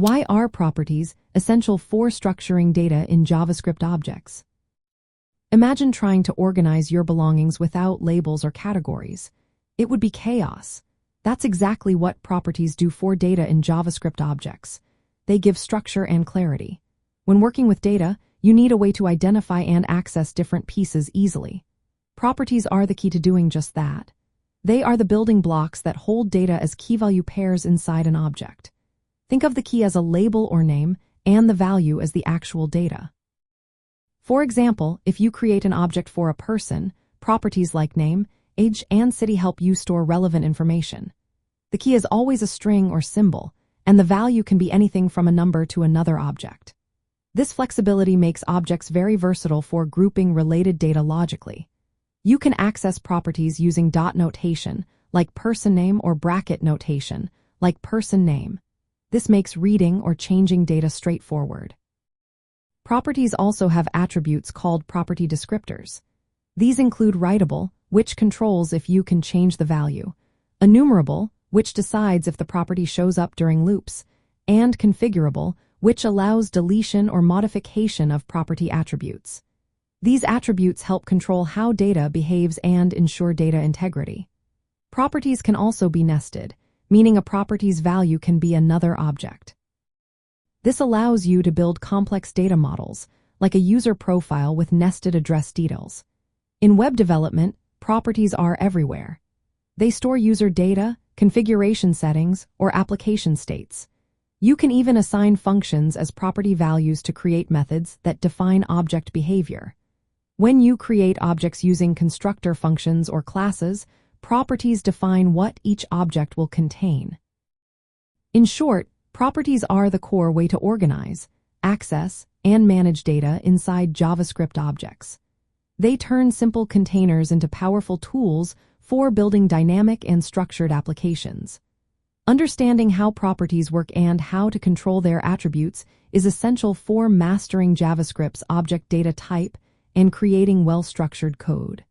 Why are properties essential for structuring data in JavaScript objects? Imagine trying to organize your belongings without labels or categories. It would be chaos. That's exactly what properties do for data in JavaScript objects. They give structure and clarity. When working with data, you need a way to identify and access different pieces easily. Properties are the key to doing just that. They are the building blocks that hold data as key-value pairs inside an object. Think of the key as a label or name, and the value as the actual data. For example, if you create an object for a person, properties like name, age, and city help you store relevant information. The key is always a string or symbol, and the value can be anything from a number to another object. This flexibility makes objects very versatile for grouping related data logically. You can access properties using dot notation, like person name, or bracket notation, like person name. This makes reading or changing data straightforward. Properties also have attributes called property descriptors. These include writable, which controls if you can change the value, enumerable, which decides if the property shows up during loops, and configurable, which allows deletion or modification of property attributes. These attributes help control how data behaves and ensure data integrity. Properties can also be nested, meaning a property's value can be another object. This allows you to build complex data models, like a user profile with nested address details. In web development, properties are everywhere. They store user data, configuration settings, or application states. You can even assign functions as property values to create methods that define object behavior. When you create objects using constructor functions or classes, properties define what each object will contain. In short, properties are the core way to organize, access, and manage data inside JavaScript objects. They turn simple containers into powerful tools for building dynamic and structured applications. Understanding how properties work and how to control their attributes is essential for mastering JavaScript's object data type and creating well-structured code.